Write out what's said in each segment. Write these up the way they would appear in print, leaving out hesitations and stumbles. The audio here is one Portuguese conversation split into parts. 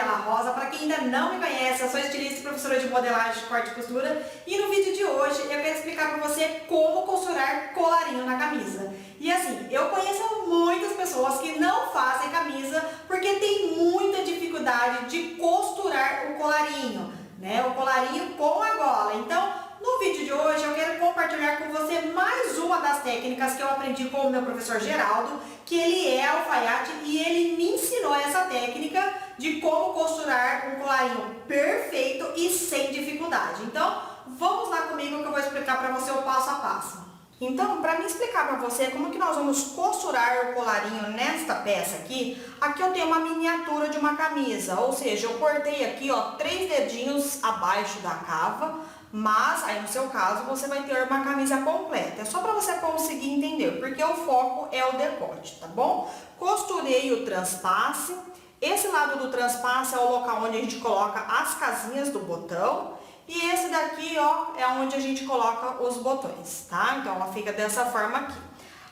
Gabriela Rosa. Para quem ainda não me conhece, eu sou estilista e professora de modelagem, corte e costura. E no vídeo de hoje eu quero explicar para você como costurar colarinho na camisa. E assim, eu conheço muitas pessoas que não fazem camisa porque tem muita dificuldade de costurar o colarinho, né? O colarinho com a gola. Então, no vídeo de hoje eu quero compartilhar com você mais uma das técnicas que eu aprendi com o meu professor Geraldo, que ele é alfaiate e ele me ensinou essa técnica de como costurar um colarinho perfeito e sem dificuldade. Então, vamos lá comigo que eu vou explicar para você o passo a passo. Então, para me explicar para você como que nós vamos costurar o colarinho nesta peça aqui eu tenho uma miniatura de uma camisa, ou seja, eu cortei aqui, ó, 3 dedinhos abaixo da cava, mas aí no seu caso você vai ter uma camisa completa. É só para você conseguir entender, porque o foco é o decote, tá bom? Costurei o transpasse. Esse lado do transpasse é o local onde a gente coloca as casinhas do botão. E esse daqui, ó, é onde a gente coloca os botões, tá? Então, ela fica dessa forma aqui.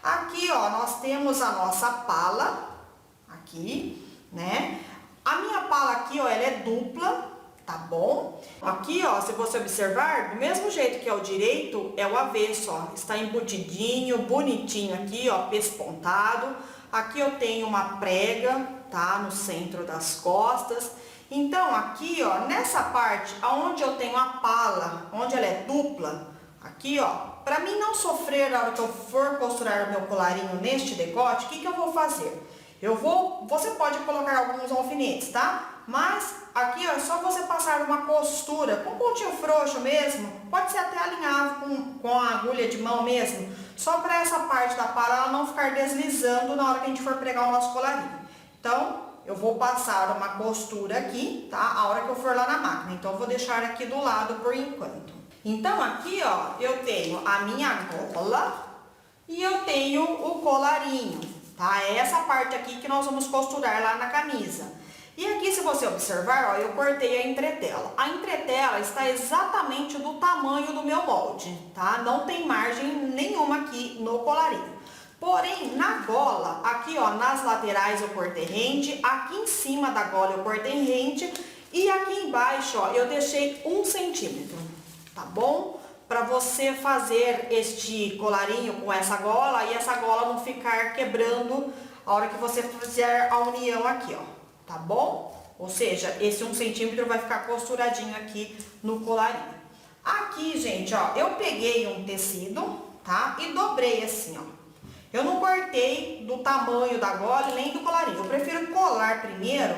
Aqui, ó, nós temos a nossa pala, aqui, né? A minha pala aqui, ó, ela é dupla, tá bom? Aqui, ó, se você observar, do mesmo jeito que é o direito, é o avesso, ó. Está embutidinho, bonitinho aqui, ó, pespontado. Aqui eu tenho uma prega, tá? No centro das costas. Então, aqui, ó, nessa parte, onde eu tenho a pala, onde ela é dupla, aqui, ó, para mim não sofrer na hora que eu for costurar o meu colarinho neste decote, o que eu vou fazer? Você pode colocar alguns alfinetes, tá? Mas aqui, ó, é só você passar uma costura com pontinho frouxo mesmo, pode ser até alinhado com a agulha de mão mesmo, só para essa parte da pala ela não ficar deslizando na hora que a gente for pregar o nosso colarinho. Então, eu vou passar uma costura aqui, tá? A hora que eu for lá na máquina. Então, eu vou deixar aqui do lado por enquanto. Então, aqui, ó, eu tenho a minha gola e eu tenho o colarinho, tá? É essa parte aqui que nós vamos costurar lá na camisa. E aqui, se você observar, ó, eu cortei a entretela. A entretela está exatamente do tamanho do meu molde, tá? Não tem margem nenhuma aqui no colarinho. Porém, na gola, aqui, ó, nas laterais eu cortei rente, aqui em cima da gola eu cortei rente e aqui embaixo, ó, eu deixei 1 centímetro, tá bom? Para você fazer este colarinho com essa gola e essa gola não ficar quebrando a hora que você fizer a união aqui, ó, tá bom? Ou seja, esse 1 centímetro vai ficar costuradinho aqui no colarinho. Aqui, gente, ó, eu peguei um tecido, tá? E dobrei assim, ó. Eu não cortei do tamanho da gola nem do colarinho. Eu prefiro colar primeiro,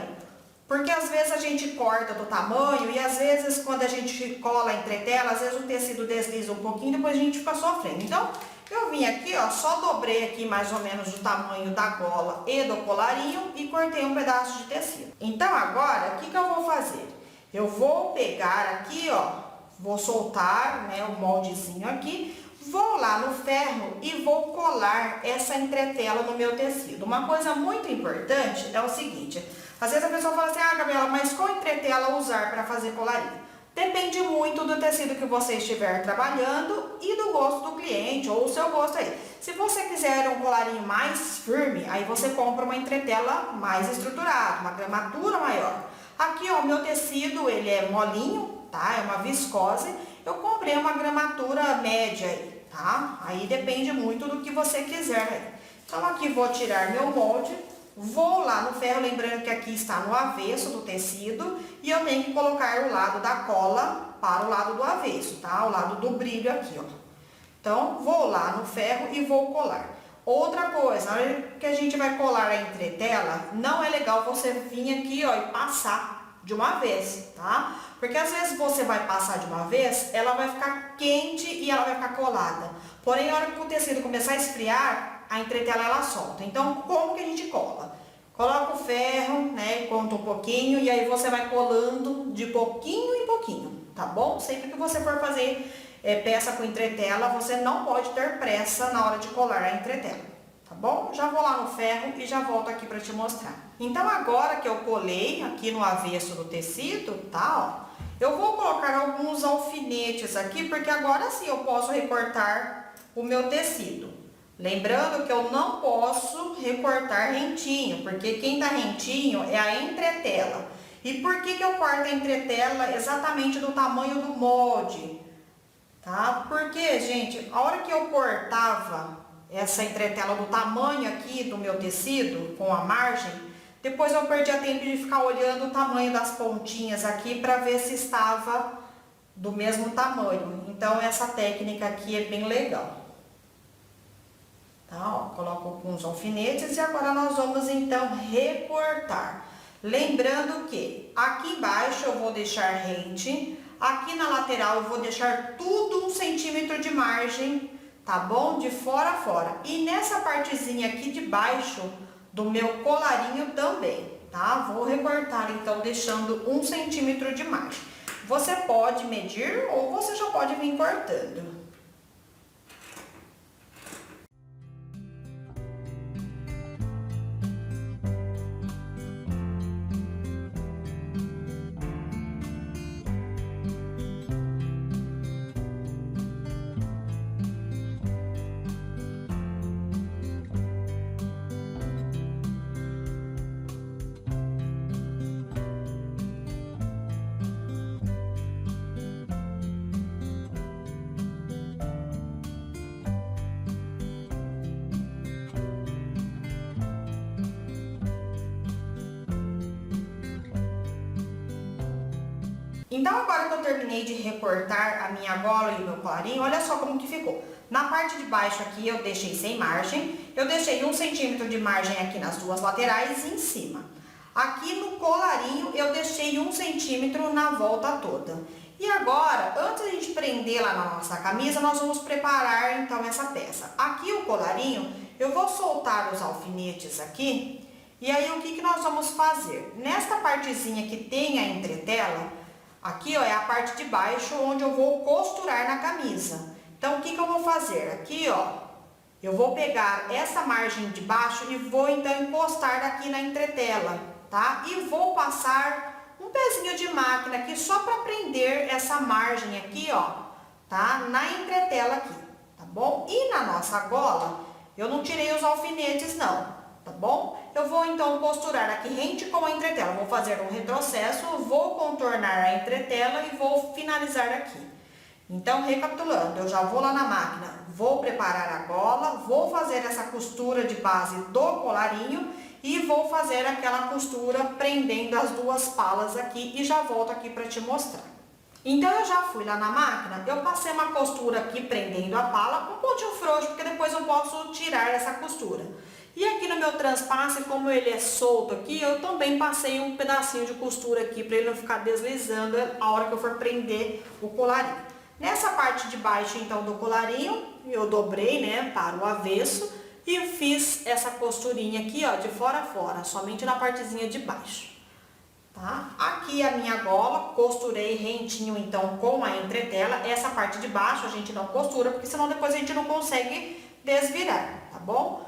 porque às vezes a gente corta do tamanho e às vezes quando a gente cola a entretela, às vezes o tecido desliza um pouquinho e depois a gente fica sofrendo. Então, eu vim aqui, ó, só dobrei aqui mais ou menos o tamanho da gola e do colarinho e cortei um pedaço de tecido. Então, agora, o que eu vou fazer? Eu vou pegar aqui, ó, vou soltar, né, o moldezinho aqui. Vou lá no ferro e vou colar essa entretela no meu tecido. Uma coisa muito importante é o seguinte, às vezes a pessoa fala assim, ah, Gabriela, mas qual entretela usar para fazer colarinho? Depende muito do tecido que você estiver trabalhando e do gosto do cliente ou o seu gosto aí. Se você quiser um colarinho mais firme, aí você compra uma entretela mais estruturada, uma gramatura maior. Aqui, ó, o meu tecido, ele é molinho, tá? É uma viscose. Eu comprei uma gramatura média aí, tá? Aí depende muito do que você quiser. Então, aqui vou tirar meu molde, vou lá no ferro, lembrando que aqui está no avesso do tecido, e eu tenho que colocar o lado da cola para o lado do avesso, tá? O lado do brilho aqui, ó. Então, vou lá no ferro e vou colar. Outra coisa, na hora que a gente vai colar a entretela, não é legal você vir aqui, ó, e passar de uma vez, tá? Porque às vezes você vai passar de uma vez, ela vai ficar quente e ela vai ficar colada. Porém, na hora que o tecido começar a esfriar, a entretela ela solta. Então, como que a gente cola? Coloca o ferro, né, conta um pouquinho e aí você vai colando de pouquinho em pouquinho, tá bom? Sempre que você for fazer peça com entretela, você não pode ter pressa na hora de colar a entretela, tá bom? Já vou lá no ferro e já volto aqui para te mostrar. Então, agora que eu colei aqui no avesso do tecido, tá, ó, eu vou colocar alguns alfinetes aqui, porque agora sim eu posso recortar o meu tecido. Lembrando que eu não posso recortar rentinho, porque quem tá rentinho é a entretela. E por que eu corto a entretela exatamente do tamanho do molde? Tá? Porque, gente, a hora que eu cortava essa entretela do tamanho aqui do meu tecido, com a margem, depois eu perdia tempo de ficar olhando o tamanho das pontinhas aqui para ver se estava do mesmo tamanho. Então, essa técnica aqui é bem legal. Tá? Ó, coloco com os alfinetes e agora nós vamos então recortar. Lembrando que aqui embaixo eu vou deixar rente, aqui na lateral eu vou deixar tudo 1 centímetro de margem, tá bom? De fora a fora. E nessa partezinha aqui de baixo do meu colarinho também, tá? Vou recortar então deixando 1 centímetro de margem. Você pode medir ou você já pode vir cortando. Então, agora que eu terminei de recortar a minha gola e o meu colarinho, olha só como que ficou. Na parte de baixo aqui eu deixei sem margem, eu deixei 1 centímetro de margem aqui nas duas laterais e em cima. Aqui no colarinho eu deixei 1 centímetro na volta toda. E agora, antes de a gente prender lá na nossa camisa, nós vamos preparar então essa peça. Aqui o colarinho, eu vou soltar os alfinetes aqui, e aí o que nós vamos fazer? Nesta partezinha que tem a entretela, aqui, ó, é a parte de baixo onde eu vou costurar na camisa. Então, o que eu vou fazer? Aqui, ó, eu vou pegar essa margem de baixo e vou, então, encostar aqui na entretela, tá? E vou passar um pezinho de máquina aqui só para prender essa margem aqui, ó, tá? Na entretela aqui, tá bom? E na nossa gola, eu não tirei os alfinetes, não. Tá bom? Eu vou então costurar aqui rente com a entretela, vou fazer um retrocesso, vou contornar a entretela e vou finalizar aqui. Então, recapitulando, eu já vou lá na máquina, vou preparar a gola, vou fazer essa costura de base do colarinho e vou fazer aquela costura prendendo as duas palas aqui e já volto aqui para te mostrar. Então, eu já fui lá na máquina, eu passei uma costura aqui prendendo a pala, um pontinho frouxo, porque depois eu posso tirar essa costura. E aqui no meu transpasse, como ele é solto aqui, eu também passei um pedacinho de costura aqui para ele não ficar deslizando a hora que eu for prender o colarinho. Nessa parte de baixo, então, do colarinho, eu dobrei, né, para o avesso e fiz essa costurinha aqui, ó, de fora a fora, somente na partezinha de baixo, tá? Aqui a minha gola, costurei rentinho, então, com a entretela. Essa parte de baixo a gente não costura, porque senão depois a gente não consegue desvirar, tá bom?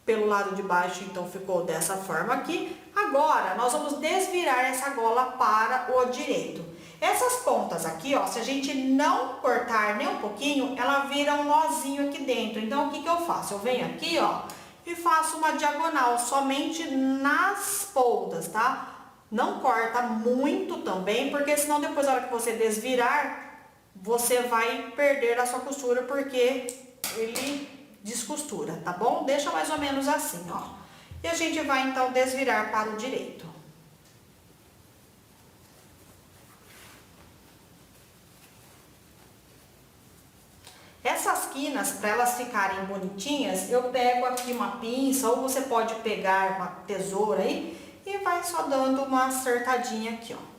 Pelo lado de baixo, então, ficou dessa forma aqui. Agora, nós vamos desvirar essa gola para o direito. Essas pontas aqui, ó, se a gente não cortar nem um pouquinho, ela vira um nozinho aqui dentro. Então, o que eu faço? Eu venho aqui, ó, e faço uma diagonal somente nas pontas, tá? Não corta muito também, porque senão depois, na hora que você desvirar, você vai perder a sua costura, porque ele descostura, tá bom? Deixa mais ou menos assim, ó. E a gente vai, então, desvirar para o direito. Essas quinas, para elas ficarem bonitinhas, eu pego aqui uma pinça, ou você pode pegar uma tesoura aí, e vai só dando uma acertadinha aqui, ó.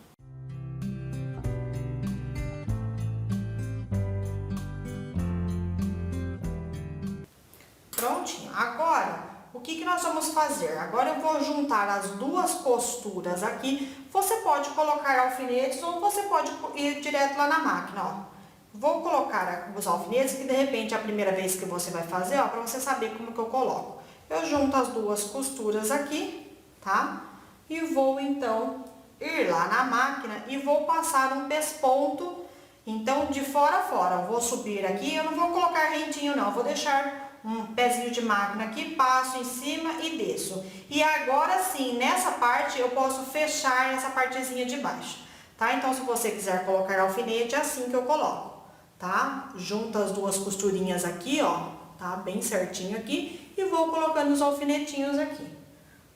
Prontinho. Agora, o que nós vamos fazer? Agora eu vou juntar as duas costuras aqui. Você pode colocar alfinetes ou você pode ir direto lá na máquina, ó. Vou colocar os alfinetes, que de repente é a primeira vez que você vai fazer, ó, para você saber como que eu coloco. Eu junto as duas costuras aqui, tá? E vou então ir lá na máquina e vou passar um pesponto, então de fora a fora. Eu vou subir aqui, eu não vou colocar rentinho não, eu vou deixar um pezinho de máquina aqui, passo em cima e desço. E agora sim, nessa parte eu posso fechar essa partezinha de baixo, tá? Então, se você quiser colocar alfinete, é assim que eu coloco, tá? Junto as duas costurinhas aqui, ó, tá? Bem certinho aqui, e vou colocando os alfinetinhos aqui.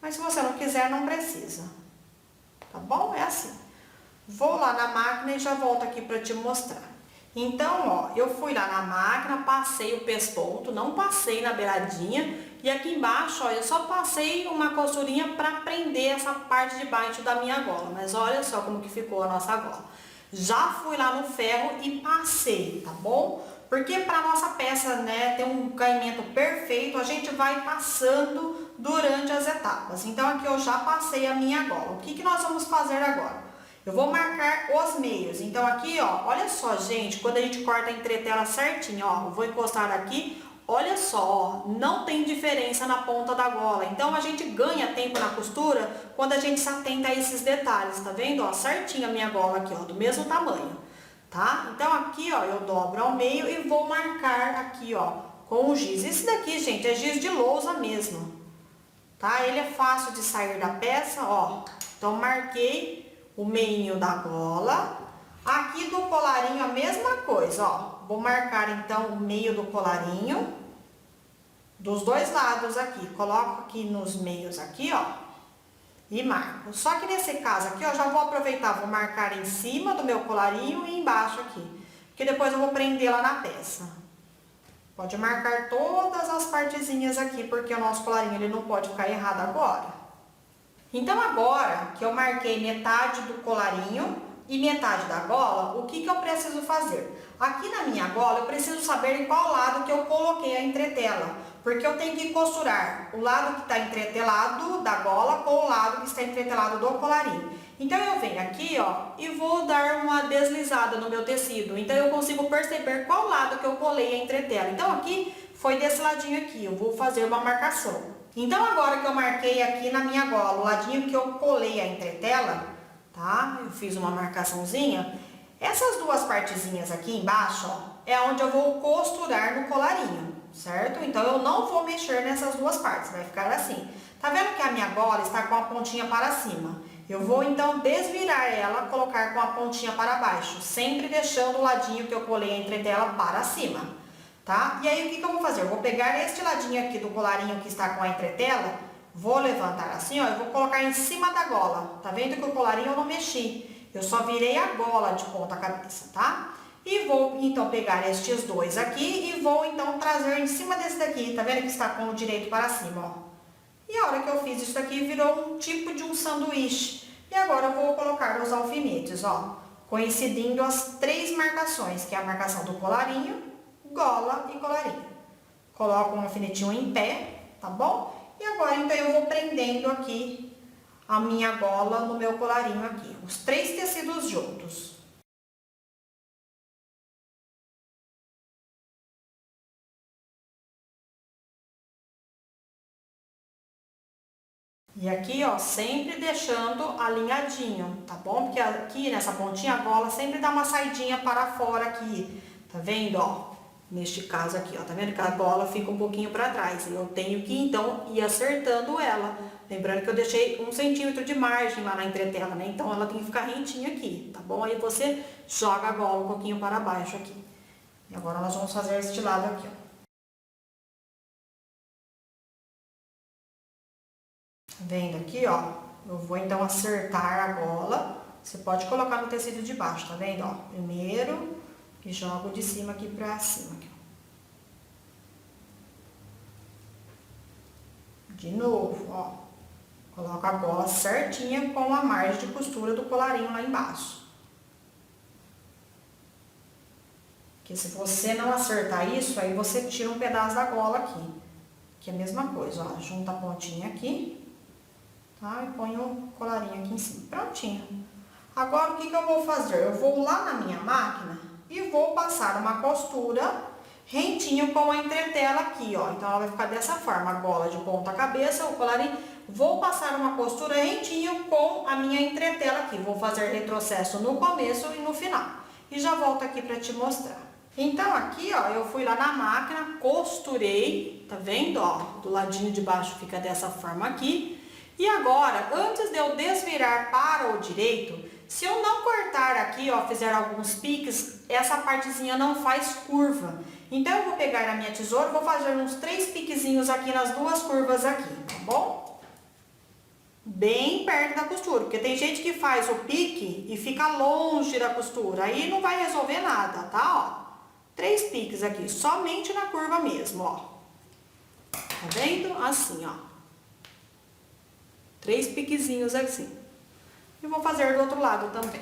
Mas se você não quiser, não precisa, tá bom? É assim. Vou lá na máquina e já volto aqui para te mostrar. Então, ó, eu fui lá na máquina, passei o pesponto, não passei na beiradinha. E aqui embaixo, ó, eu só passei uma costurinha para prender essa parte de baixo da minha gola. Mas olha só como que ficou a nossa gola. Já fui lá no ferro e passei, tá bom? Porque para nossa peça, né, ter um caimento perfeito, a gente vai passando durante as etapas. Então, aqui eu já passei a minha gola. O que que nós vamos fazer agora? Eu vou marcar os meios. Então, aqui, ó, olha só, gente, quando a gente corta a entretela certinho, ó, eu vou encostar aqui, olha só, ó, não tem diferença na ponta da gola. Então, a gente ganha tempo na costura quando a gente se atenta a esses detalhes, tá vendo? Ó, certinho a minha gola aqui, ó, do mesmo tamanho, tá? Então, aqui, ó, eu dobro ao meio e vou marcar aqui, ó, com o giz. Esse daqui, gente, é giz de lousa mesmo, tá? Ele é fácil de sair da peça, ó. Então, marquei o meinho da gola. Aqui do colarinho a mesma coisa, ó. Vou marcar então o meio do colarinho dos dois lados aqui. Coloco aqui nos meios aqui, ó, e marco. Só que nesse caso aqui, ó, já vou aproveitar, vou marcar em cima do meu colarinho e embaixo aqui, porque depois eu vou prender lá na peça. Pode marcar todas as partezinhas aqui, porque o nosso colarinho ele não pode ficar errado agora. Então, agora que eu marquei metade do colarinho e metade da gola, o que que eu preciso fazer? Aqui na minha gola, eu preciso saber em qual lado que eu coloquei a entretela, porque eu tenho que costurar o lado que está entretelado da gola com o lado que está entretelado do colarinho. Então, eu venho aqui, ó, e vou dar uma deslizada no meu tecido. Então, eu consigo perceber qual lado que eu colei a entretela. Então, aqui foi desse ladinho aqui, eu vou fazer uma marcação. Então, agora que eu marquei aqui na minha gola, o ladinho que eu colei a entretela, tá? Eu fiz uma marcaçãozinha. Essas duas partezinhas aqui embaixo, ó, é onde eu vou costurar no colarinho, certo? Então, eu não vou mexer nessas duas partes, vai ficar assim. Tá vendo que a minha gola está com a pontinha para cima? Eu vou, então, desvirar ela, colocar com a pontinha para baixo, sempre deixando o ladinho que eu colei a entretela para cima. Tá? E aí, o que que eu vou fazer? Eu vou pegar este ladinho aqui do colarinho que está com a entretela, vou levantar assim, ó, e vou colocar em cima da gola. Tá vendo que o colarinho eu não mexi? Eu só virei a gola de ponta cabeça, tá? E vou, então, pegar estes dois aqui e vou, então, trazer em cima desse daqui. Tá vendo que está com o direito para cima, ó? E a hora que eu fiz isso aqui, virou um tipo de um sanduíche. E agora eu vou colocar os alfinetes, ó, coincidindo as três marcações, que é a marcação do colarinho, gola e colarinho. Coloco um alfinetinho em pé, tá bom? E agora, então, eu vou prendendo aqui a minha gola no meu colarinho aqui, os três tecidos juntos. E aqui, ó, sempre deixando alinhadinho, tá bom? Porque aqui nessa pontinha a gola sempre dá uma saidinha para fora aqui, tá vendo, ó? Neste caso aqui, ó, tá vendo que a gola fica um pouquinho para trás. E eu tenho que, então, ir acertando ela. Lembrando que eu deixei 1 centímetro de margem lá na entretela, né? Então, ela tem que ficar rentinha aqui, tá bom? Aí você joga a gola um pouquinho para baixo aqui. E agora nós vamos fazer este lado aqui, ó. Tá vendo aqui, ó? Eu vou, então, acertar a gola. Você pode colocar no tecido de baixo, tá vendo, ó? Primeiro... e jogo de cima aqui pra cima. Aqui. De novo, ó. Coloco a gola certinha com a margem de costura do colarinho lá embaixo. Porque se você não acertar isso, aí você tira um pedaço da gola aqui. Que é a mesma coisa, ó. Junta a pontinha aqui, tá? E põe o colarinho aqui em cima. Prontinho. Agora, o que que eu vou fazer? Eu vou lá na minha máquina e vou passar uma costura rentinho com a entretela aqui, ó. Então, ela vai ficar dessa forma, a gola de ponta cabeça, o colarinho. Vou passar uma costura rentinho com a minha entretela aqui. Vou fazer retrocesso no começo e no final. E já volto aqui pra te mostrar. Então aqui, ó, eu fui lá na máquina, costurei, tá vendo, ó? Do ladinho de baixo fica dessa forma aqui. E agora, antes de eu desvirar para o direito, se eu não cortar aqui, ó, fizer alguns piques, essa partezinha não faz curva. Então eu vou pegar a minha tesoura, vou fazer uns 3 piquezinhos aqui nas duas curvas aqui, tá bom? Bem perto da costura, porque tem gente que faz o pique e fica longe da costura, aí não vai resolver nada, tá, ó? 3 piques aqui, somente na curva mesmo, ó. Tá vendo? Assim, ó. 3 piquezinhos assim. E vou fazer do outro lado também.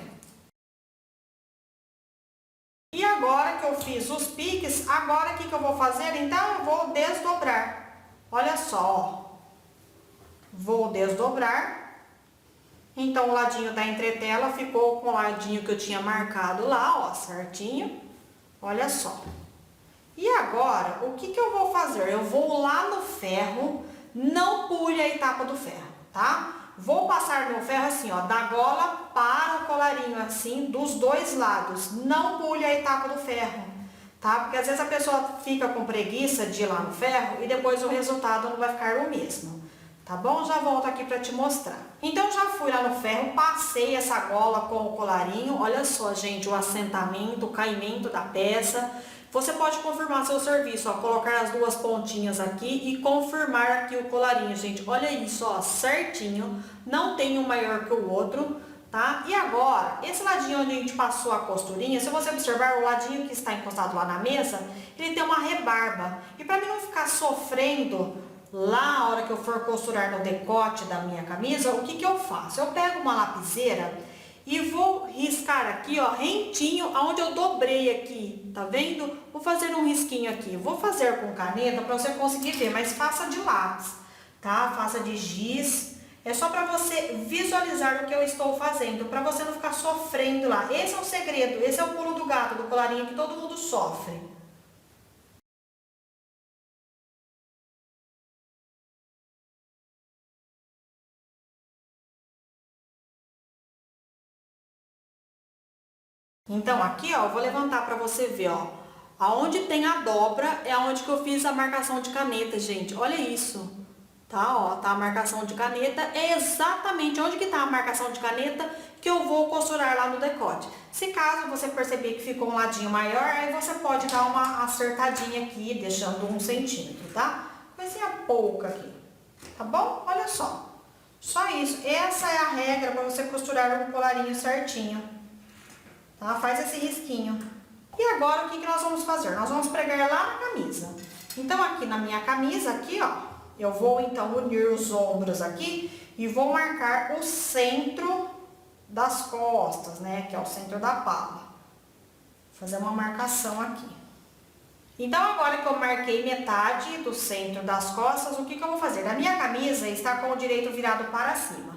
E agora que eu fiz os piques, agora o que eu vou fazer? Então, eu vou desdobrar. Olha só, ó. Vou desdobrar. Então, o ladinho da entretela ficou com o ladinho que eu tinha marcado lá, ó, certinho. Olha só. E agora, o que eu vou fazer? Eu vou lá no ferro, não pule a etapa do ferro, tá? Vou passar meu ferro assim, ó, da gola para o colarinho, assim, dos dois lados. Não pule a etapa do ferro, tá? Porque às vezes a pessoa fica com preguiça de ir lá no ferro e depois o resultado não vai ficar o mesmo, tá bom? Já volto aqui para te mostrar. Então, já fui lá no ferro, passei essa gola com o colarinho. Olha só, gente, o assentamento, o caimento da peça. Você pode confirmar seu serviço, ó, colocar as duas pontinhas aqui e confirmar aqui o colarinho, gente. Olha isso, ó, certinho, não tem um maior que o outro, tá? E agora, esse ladinho onde a gente passou a costurinha, se você observar, o ladinho que está encostado lá na mesa, ele tem uma rebarba. E para mim não ficar sofrendo lá a hora que eu for costurar no decote da minha camisa, o que eu faço? Eu pego uma lapiseira e vou riscar aqui, ó, rentinho, aonde eu dobrei aqui, tá vendo? Vou fazer um risquinho aqui. Vou fazer com caneta para você conseguir ver, mas faça de lápis, tá? Faça de giz. É só para você visualizar o que eu estou fazendo, para você não ficar sofrendo lá. Esse é o segredo, esse é o pulo do gato, do colarinho que todo mundo sofre. Então, aqui, ó, eu vou levantar para você ver, ó. Aonde tem a dobra é aonde que eu fiz a marcação de caneta, gente. Olha isso, tá? Ó, tá a marcação de caneta. É exatamente onde que tá a marcação de caneta que eu vou costurar lá no decote. Se caso você perceber que ficou um ladinho maior, aí você pode dar uma acertadinha aqui, deixando 1 centímetro, tá? Coisinha pouca aqui, tá bom? Olha só. Só isso. Essa é a regra para você costurar um colarinho certinho. Tá? Faz esse risquinho. E agora o que nós vamos fazer? Nós vamos pregar lá na camisa. Então aqui na minha camisa, aqui ó, eu vou então unir os ombros aqui e vou marcar o centro das costas, né? Que é o centro da pala. Vou fazer uma marcação aqui. Então agora que eu marquei metade do centro das costas, o que eu vou fazer? A minha camisa está com o direito virado para cima.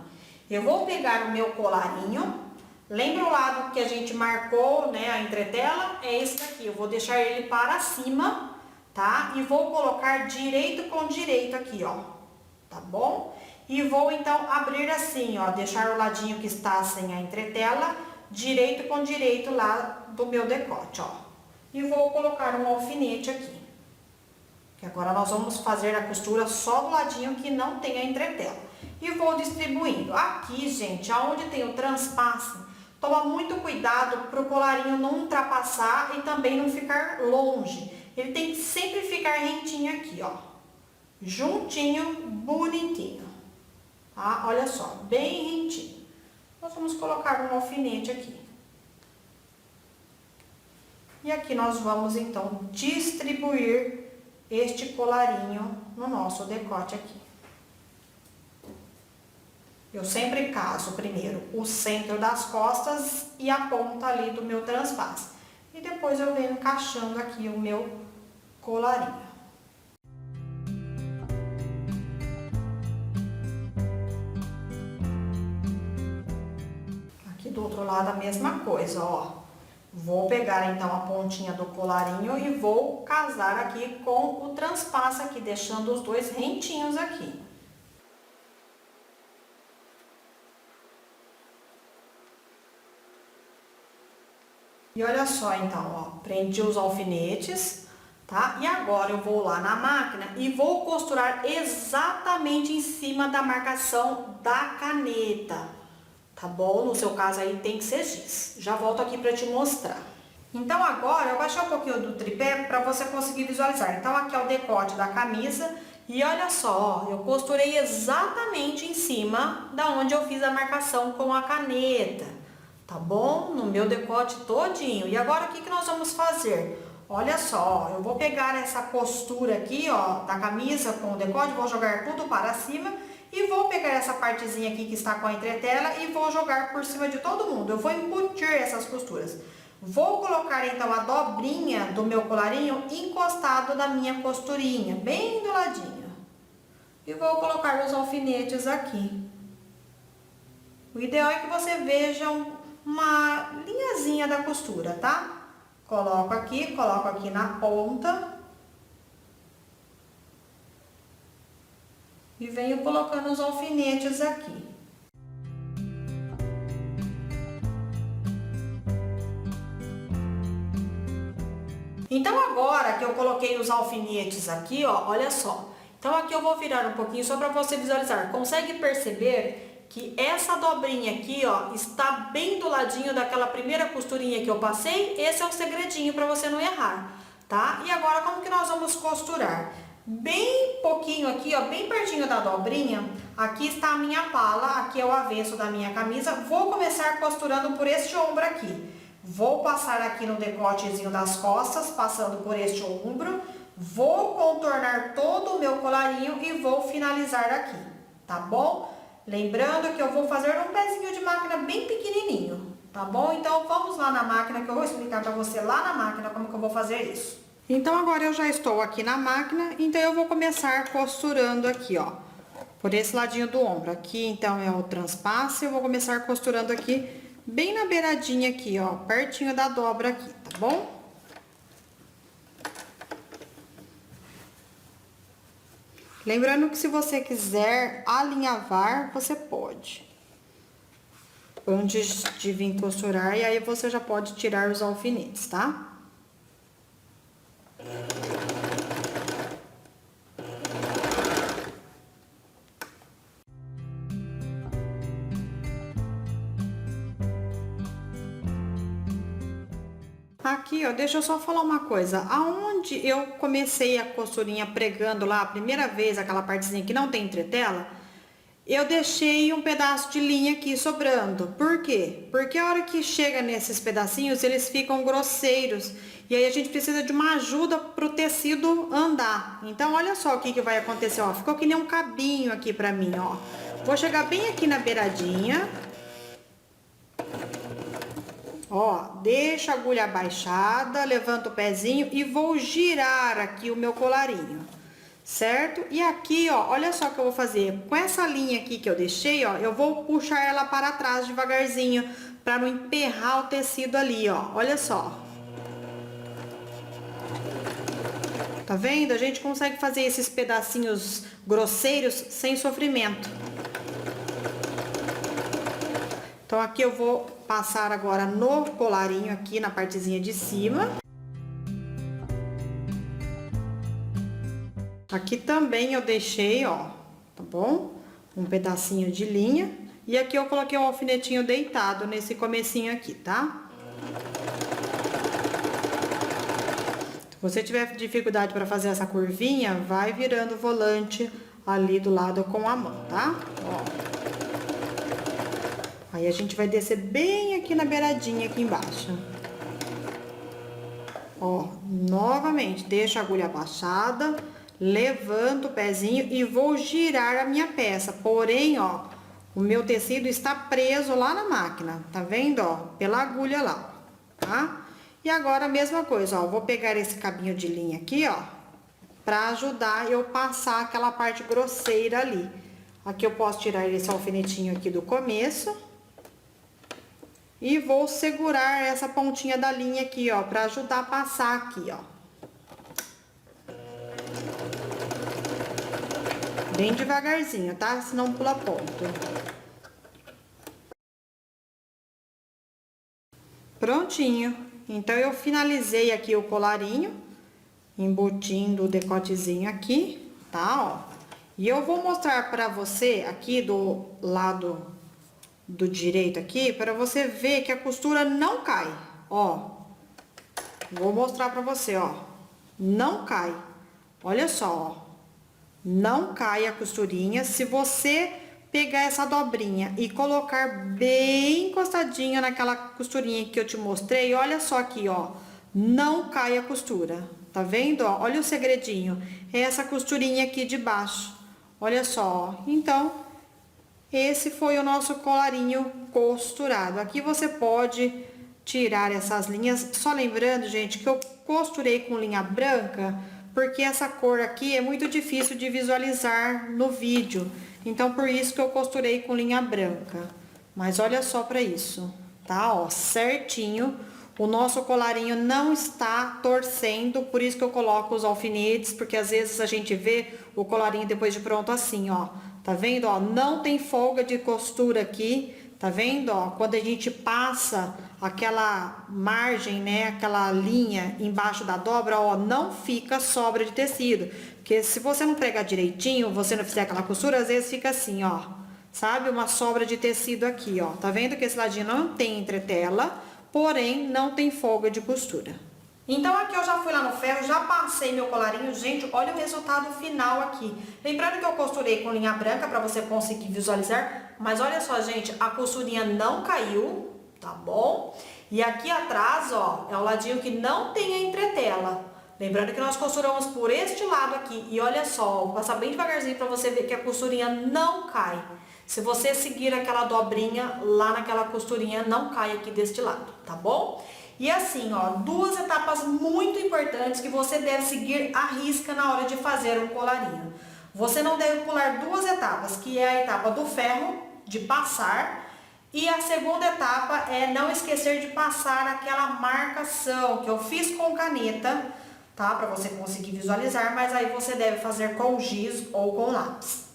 Eu vou pegar o meu colarinho. Lembra o lado que a gente marcou, né, a entretela? É esse daqui. Eu vou deixar ele para cima, tá? E vou colocar direito com direito aqui, ó. Tá bom? E vou, então, abrir assim, ó. Deixar o ladinho que está sem a entretela, direito com direito lá do meu decote, ó. E vou colocar um alfinete aqui. Que agora nós vamos fazer a costura só do ladinho que não tem a entretela. E vou distribuindo. Aqui, gente, aonde tem o transpasse, toma muito cuidado para o colarinho não ultrapassar e também não ficar longe. Ele tem que sempre ficar rentinho aqui, ó. Juntinho, bonitinho. Tá? Olha só, bem rentinho. Nós vamos colocar um alfinete aqui. E aqui nós vamos, então, distribuir este colarinho no nosso decote aqui. Eu sempre caso primeiro o centro das costas e a ponta ali do meu transpasse. E depois eu venho encaixando aqui o meu colarinho. Aqui do outro lado a mesma coisa, ó. Vou pegar então a pontinha do colarinho e vou casar aqui com o transpasse aqui, deixando os dois rentinhos aqui. E olha só então, ó, prendi os alfinetes, tá? E agora eu vou lá na máquina e vou costurar exatamente em cima da marcação da caneta, tá bom? No seu caso aí tem que ser giz. Já volto aqui para te mostrar. Então agora eu baixei um pouquinho do tripé para você conseguir visualizar. Então aqui é o decote da camisa e olha só, ó, eu costurei exatamente em cima da onde eu fiz a marcação com a caneta, tá bom? No meu decote todinho. E agora o que que nós vamos fazer? Olha só, eu vou pegar essa costura aqui, ó, da camisa com o decote, vou jogar tudo para cima e vou pegar essa partezinha aqui que está com a entretela e vou jogar por cima de todo mundo. Eu vou embutir essas costuras. Vou colocar então a dobrinha do meu colarinho encostado na minha costurinha, bem do ladinho. E vou colocar os alfinetes aqui. O ideal é que você veja uma linhazinha da costura, tá? Coloco aqui na ponta. E venho colocando os alfinetes aqui. Então agora que eu coloquei os alfinetes aqui, ó, olha só. Então aqui eu vou virar um pouquinho só para você visualizar. Consegue perceber que essa dobrinha aqui, ó, está bem do ladinho daquela primeira costurinha que eu passei? Esse é o segredinho para você não errar, tá? E agora como que nós vamos costurar? Bem pouquinho aqui, ó, bem pertinho da dobrinha, aqui está a minha pala, aqui é o avesso da minha camisa. Vou começar costurando por este ombro aqui. Vou passar aqui no decotezinho das costas, passando por este ombro. Vou contornar todo o meu colarinho e vou finalizar aqui, tá bom? Lembrando que eu vou fazer um pezinho de máquina bem pequenininho, tá bom? Então vamos lá na máquina que eu vou explicar pra você lá na máquina como que eu vou fazer isso. Então agora eu já estou aqui na máquina, então eu vou começar costurando aqui, ó. Por esse ladinho do ombro. Aqui então é o transpasse, eu vou começar costurando aqui bem na beiradinha aqui, ó, pertinho da dobra aqui, tá bom? Lembrando que se você quiser alinhavar, você pode. Antes de vir costurar, e aí você já pode tirar os alfinetes, tá? Aqui, ó, deixa eu só falar uma coisa. Aonde eu comecei a costurinha pregando lá a primeira vez, aquela partezinha que não tem entretela, eu deixei um pedaço de linha aqui sobrando. Por quê? Porque a hora que chega nesses pedacinhos, eles ficam grosseiros. E aí a gente precisa de uma ajuda pro tecido andar. Então, olha só o que que vai acontecer, ó. Ficou que nem um cabinho aqui pra mim, ó. Vou chegar bem aqui na beiradinha. Ó, deixa a agulha abaixada, levanta o pezinho e vou girar aqui o meu colarinho, certo? E aqui, ó, olha só o que eu vou fazer. Com essa linha aqui que eu deixei, ó, eu vou puxar ela para trás devagarzinho, para não emperrar o tecido ali, ó. Olha só. Tá vendo? A gente consegue fazer esses pedacinhos grosseiros sem sofrimento. Então, aqui eu vou passar agora no colarinho aqui, na partezinha de cima. Aqui também eu deixei, ó, tá bom? Um pedacinho de linha. E aqui eu coloquei um alfinetinho deitado nesse comecinho aqui, tá? Se você tiver dificuldade para fazer essa curvinha, vai virando o volante ali do lado com a mão, tá? Ó. Aí a gente vai descer bem aqui na beiradinha aqui embaixo. Ó, novamente, deixa a agulha abaixada, levanto o pezinho e vou girar a minha peça. Porém, ó, o meu tecido está preso lá na máquina, tá vendo, ó? Pela agulha lá, tá? E agora a mesma coisa, ó, vou pegar esse cabinho de linha aqui, ó, pra ajudar eu passar aquela parte grosseira ali. Aqui eu posso tirar esse alfinetinho aqui do começo. E vou segurar essa pontinha da linha aqui, ó, pra ajudar a passar aqui, ó. Bem devagarzinho, tá? Senão pula ponto. Prontinho. Então, eu finalizei aqui o colarinho, embutindo o decotezinho aqui, tá, ó. E eu vou mostrar pra você aqui do lado do direito aqui, para você ver que a costura não cai, ó. Vou mostrar pra você, ó. Não cai. Olha só, ó. Não cai a costurinha. Se você pegar essa dobrinha e colocar bem encostadinha naquela costurinha que eu te mostrei, olha só aqui, ó. Não cai a costura. Tá vendo, ó? Olha o segredinho. É essa costurinha aqui de baixo. Olha só, ó. Então, esse foi o nosso colarinho costurado. Aqui você pode tirar essas linhas. Só lembrando, gente, que eu costurei com linha branca, porque essa cor aqui é muito difícil de visualizar no vídeo. Então, por isso que eu costurei com linha branca. Mas olha só pra isso, tá? Ó, certinho. O nosso colarinho não está torcendo, por isso que eu coloco os alfinetes, porque às vezes a gente vê o colarinho depois de pronto assim, ó. Tá vendo, ó? Não tem folga de costura aqui, tá vendo, ó? Quando a gente passa aquela margem, né, aquela linha embaixo da dobra, ó, não fica sobra de tecido. Porque se você não pregar direitinho, você não fizer aquela costura, às vezes fica assim, ó. Sabe? Uma sobra de tecido aqui, ó. Tá vendo que esse ladinho não tem entretela, porém não tem folga de costura. Então aqui eu já fui lá no ferro, já passei meu colarinho, gente, olha o resultado final aqui. Lembrando que eu costurei com linha branca para você conseguir visualizar, mas olha só, gente, a costurinha não caiu, tá bom? E aqui atrás, ó, é o ladinho que não tem a entretela. Lembrando que nós costuramos por este lado aqui, e olha só, vou passar bem devagarzinho para você ver que a costurinha não cai. Se você seguir aquela dobrinha lá naquela costurinha, não cai aqui deste lado, tá bom? E assim, ó, duas etapas muito importantes que você deve seguir à risca na hora de fazer um colarinho. Você não deve pular duas etapas, que é a etapa do ferro, de passar, e a segunda etapa é não esquecer de passar aquela marcação que eu fiz com caneta, tá? Para você conseguir visualizar, mas aí você deve fazer com giz ou com lápis.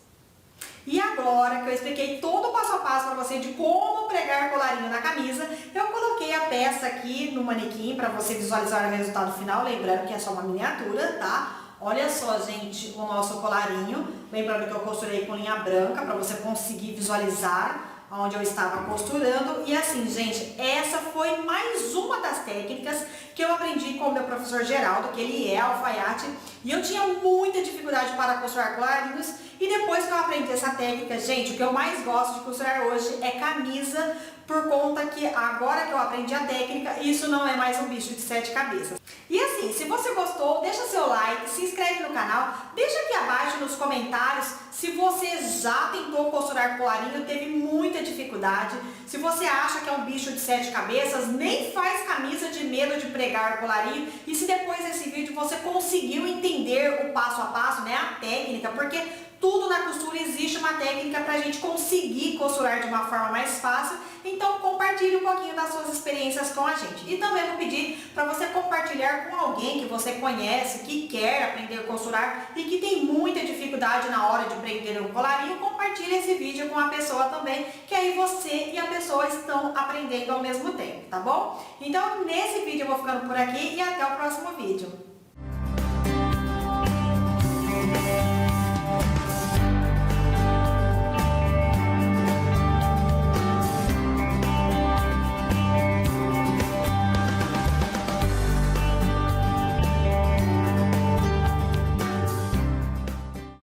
E agora que eu expliquei todo o passo a passo para você de como pregar colarinho na camisa, eu coloquei a peça aqui no manequim para você visualizar o resultado final, lembrando que é só uma miniatura, tá? Olha só, gente, o nosso colarinho, lembrando que eu costurei com linha branca para você conseguir visualizar onde eu estava costurando. E assim, gente, essa foi mais uma das técnicas que eu aprendi com o meu professor Geraldo, que ele é alfaiate, e eu tinha muita dificuldade para costurar colarinhos. E depois que eu aprendi essa técnica, gente, o que eu mais gosto de costurar hoje é camisa, por conta que agora que eu aprendi a técnica, isso não é mais um bicho de 7 cabeças. E assim, se você gostou, deixa seu like, se inscreve no canal, deixa aqui abaixo nos comentários se você já tentou costurar colarinho, teve muita dificuldade, se você acha que é um bicho de 7 cabeças, nem faz camisa de medo de pregar colarinho, e se depois desse vídeo você conseguiu entender o passo a passo, né, a técnica, porque tudo na costura existe uma técnica para a gente conseguir costurar de uma forma mais fácil. Então compartilhe um pouquinho das suas experiências com a gente. E também vou pedir para você compartilhar com alguém que você conhece, que quer aprender a costurar e que tem muita dificuldade na hora de prender o colarinho. Compartilhe esse vídeo com a pessoa também, que aí você e a pessoa estão aprendendo ao mesmo tempo, tá bom? Então nesse vídeo eu vou ficando por aqui e até o próximo vídeo.